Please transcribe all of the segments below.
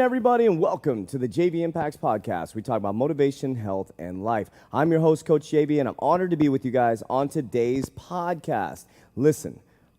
everybody, and welcome to the JV Impacts podcast. We talk about motivation, health, and life. I'm your host, Coach JV, and I'm honored to be with you guys on today's podcast. Listen,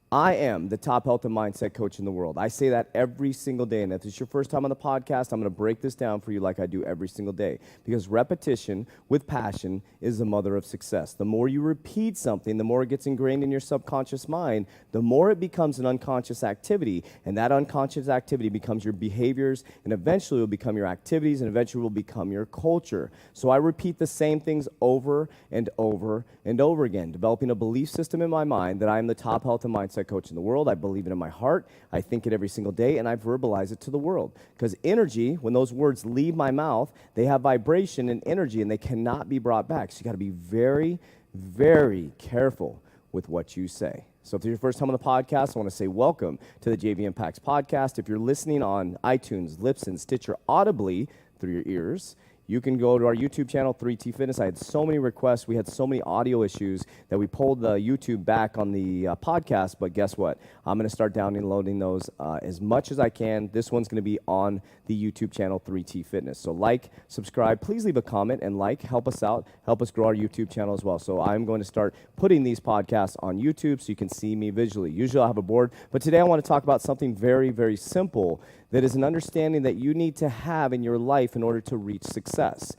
I am the top health and mindset coach in the world. I say that every single day, and if this is your first time on the podcast, I'm going to break this down for you like I do every single day, because repetition with passion is the mother of success. The more you repeat something, the more it gets ingrained in your subconscious mind, the more it becomes an unconscious activity, and that unconscious activity becomes your behaviors, and eventually will become your activities, and eventually will become your culture. So I repeat the same things over and over and over again, developing a belief system in my mind that I am the top health and mindset coach in the world. I believe it in my heart. I think it every single day, and I verbalize it to the world. Because energy, when those words leave my mouth, they have vibration and energy, and they cannot be brought back. So you got to be very, very careful with what you say. So if it's your first time on the podcast, I want to say welcome to the JV Impacts podcast. If you're listening on iTunes, Lipson, Stitcher, audibly through your ears, you can go to our YouTube channel, 3T Fitness. I had so many requests. We had so many audio issues that we pulled the YouTube back on the podcast, but guess what? I'm going to start downloading those as much as I can. This one's going to be on the YouTube channel, 3T Fitness. So like, subscribe, please leave a comment and help us out, help us grow our YouTube channel as well. So I'm going to start putting these podcasts on YouTube so you can see me visually. Usually I'll have a board, but today I want to talk about something very, very simple that is an understanding that you need to have in your life in order to reach success.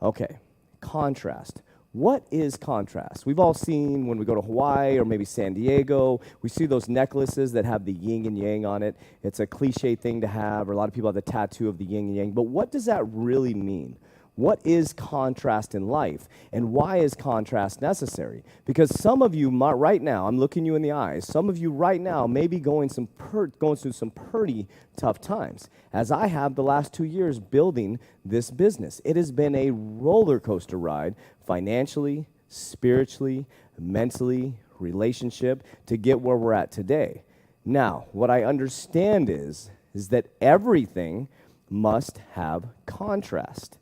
Okay, contrast. What is contrast? We've all seen when we go to Hawaii or maybe San Diego, we see those necklaces that have the yin and yang on it. It's a cliche thing to have, or a lot of people have the tattoo of the yin and yang, but what does that really mean? What is contrast in life, and why is contrast necessary? Because some of you right now, I'm looking you in the eyes, some of you right now may be going through some pretty tough times, as I have the last 2 years building this business. It has been a roller coaster ride, financially, spiritually, mentally, relationship, to get where we're at today. Now, what I understand is that everything must have contrast.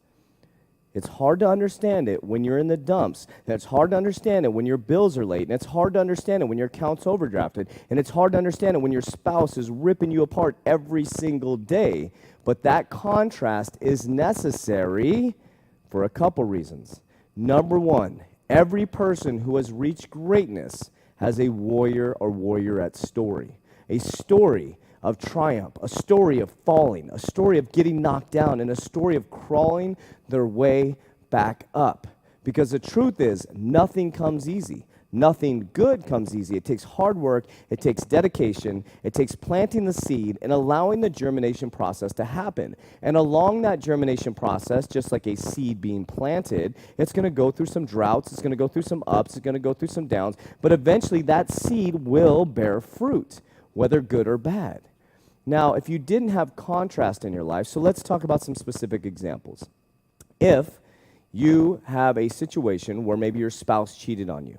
It's hard to understand it when you're in the dumps, and it's hard to understand it when your bills are late, and it's hard to understand it when your account's overdrafted, and it's hard to understand it when your spouse is ripping you apart every single day. But that contrast is necessary for a couple reasons. Number one, every person who has reached greatness has a warrior or warriorette story. A story of triumph, a story of falling, a story of getting knocked down, and a story of crawling their way back up. Because the truth is, nothing comes easy. Nothing good comes easy. It takes hard work, it takes dedication, it takes planting the seed and allowing the germination process to happen. And along that germination process, just like a seed being planted, it's going to go through some droughts, it's going to go through some ups, it's going to go through some downs, but eventually that seed will bear fruit, whether good or bad. Now, if you didn't have contrast in your life, so let's talk about some specific examples. If you have a situation where maybe your spouse cheated on you,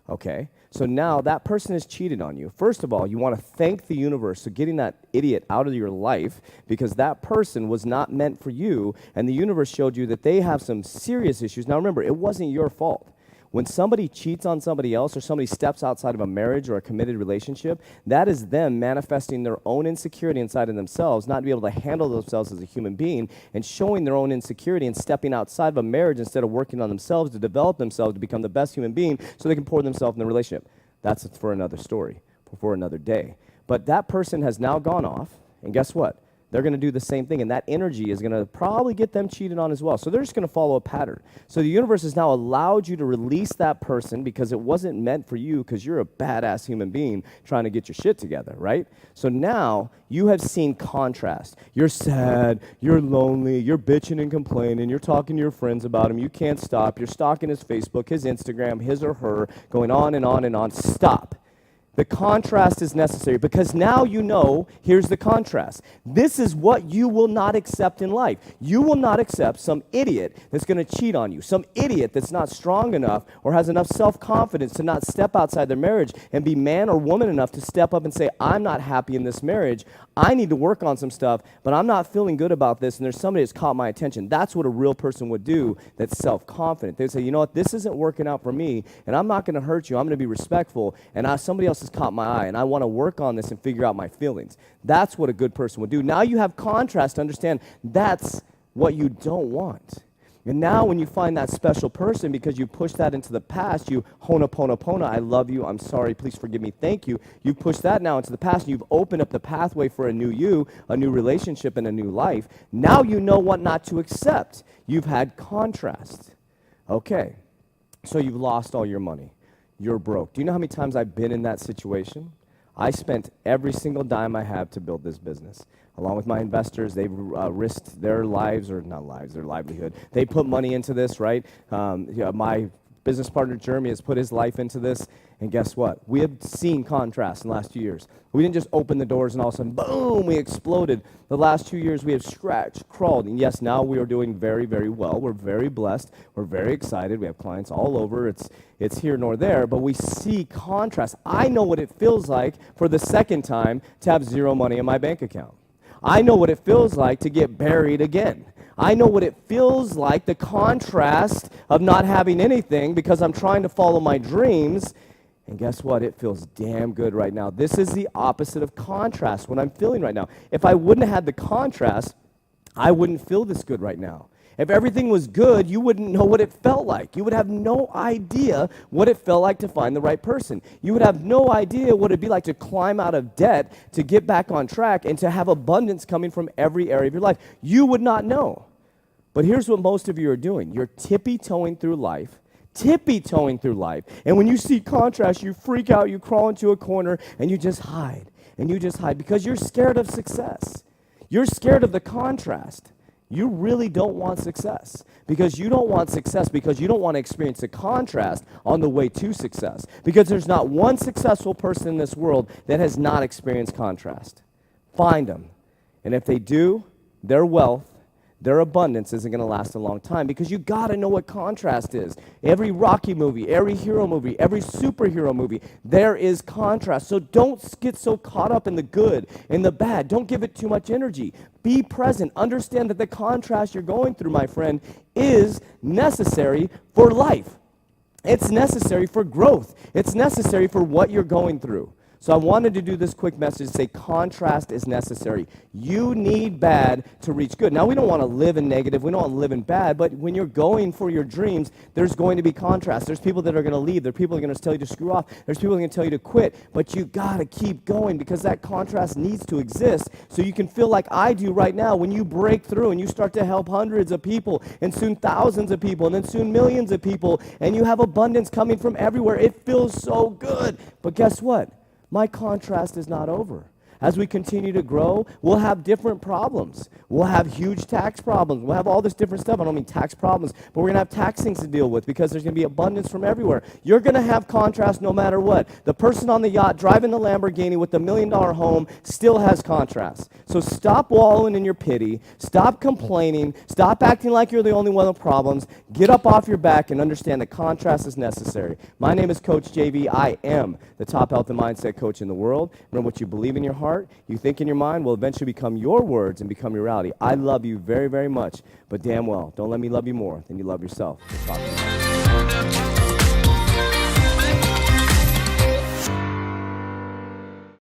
okay? So now that person has cheated on you. First of all, you want to thank the universe for getting that idiot out of your life, because that person was not meant for you, and the universe showed you that they have some serious issues. Now remember, it wasn't your fault. When somebody cheats on somebody else, or somebody steps outside of a marriage or a committed relationship, that is them manifesting their own insecurity inside of themselves, not to be able to handle themselves as a human being, and showing their own insecurity and stepping outside of a marriage instead of working on themselves to develop themselves to become the best human being so they can pour themselves in the relationship. That's for another story, for another day. But that person has now gone off, and guess what? They're going to do the same thing, and that energy is going to probably get them cheated on as well. So they're just going to follow a pattern. So the universe has now allowed you to release that person because it wasn't meant for you, because you're a badass human being trying to get your shit together, right? So now you have seen contrast. You're sad, you're lonely, you're bitching and complaining, you're talking to your friends about him, you can't stop, you're stalking his Facebook, his Instagram, his or her, going on and on and on. Stop. The contrast is necessary, because now you know, here's the contrast. This is what you will not accept in life. You will not accept some idiot that's going to cheat on you, some idiot that's not strong enough or has enough self-confidence to not step outside their marriage and be man or woman enough to step up and say, I'm not happy in this marriage. I need to work on some stuff, but I'm not feeling good about this, and there's somebody that's caught my attention. That's what a real person would do that's self-confident. They'd say, you know what, this isn't working out for me, and I'm not going to hurt you. I'm going to be respectful, and somebody else has caught my eye, and I want to work on this and figure out my feelings. That's what a good person would do. Now you have contrast to understand that's what you don't want. And now when you find that special person, because you push that into the past, you ho'oponopono, I love you, I'm sorry, please forgive me, thank you. You push that now into the past, and you've opened up the pathway for a new you, a new relationship, and a new life. Now you know what not to accept. You've had contrast. Okay, so you've lost all your money. You're broke. Do you know how many times I've been in that situation? I spent every single dime I have to build this business. Along with my investors, they've risked their lives, or not lives, their livelihood. They put money into this, right? My business partner, Jeremy, has put his life into this. And guess what? We have seen contrast in the last 2 years. We didn't just open the doors and all of a sudden, boom, we exploded. The last 2 years, we have scratched, crawled. And yes, now we are doing very, very well. We're very blessed. We're very excited. We have clients all over. It's here nor there, but we see contrast. I know what it feels like for the second time to have zero money in my bank account. I know what it feels like to get buried again. I know what it feels like, the contrast of not having anything because I'm trying to follow my dreams. And guess what? It feels damn good right now. This is the opposite of contrast, what I'm feeling right now. If I wouldn't have had the contrast, I wouldn't feel this good right now. If everything was good, you wouldn't know what it felt like. You would have no idea what it felt like to find the right person. You would have no idea what it'd be like to climb out of debt, to get back on track, and to have abundance coming from every area of your life. You would not know. But here's what most of you are doing. You're tippy-toeing through life. And when you see contrast, you freak out, you crawl into a corner, and you just hide. And you just hide because you're scared of success. You're scared of the contrast. You really don't want success because you don't want to experience the contrast on the way to success, because there's not one successful person in this world that has not experienced contrast. Find them. And if they do, their wealth, their abundance isn't going to last a long time, because you got to know what contrast is. Every Rocky movie, every hero movie, every superhero movie, there is contrast. So don't get so caught up in the good and the bad. Don't give it too much energy. Be present. Understand that the contrast you're going through, my friend, is necessary for life. It's necessary for growth. It's necessary for what you're going through. So I wanted to do this quick message to say contrast is necessary. You need bad to reach good. Now, we don't want to live in negative. We don't want to live in bad. But when you're going for your dreams, there's going to be contrast. There's people that are going to leave. There's people that are going to tell you to screw off. There's people that are going to tell you to quit. But you got to keep going, because that contrast needs to exist so you can feel like I do right now when you break through and you start to help hundreds of people and soon thousands of people and then soon millions of people, and you have abundance coming from everywhere. It feels so good. But guess what? My contrast is not over. As we continue to grow, we'll have different problems. We'll have huge tax problems. We'll have all this different stuff. I don't mean tax problems, but we're going to have tax things to deal with, because there's going to be abundance from everywhere. You're going to have contrast no matter what. The person on the yacht driving the Lamborghini with the $1 million home still has contrast. So stop wallowing in your pity. Stop complaining. Stop acting like you're the only one with problems. Get up off your back and understand that contrast is necessary. My name is Coach JV. I am the top health and mindset coach in the world. Remember, what you believe in your heart, you think in your mind, will eventually become your words and become your reality. I love you very, very much, but damn well, don't let me love you more than you love yourself. Let's talk about it.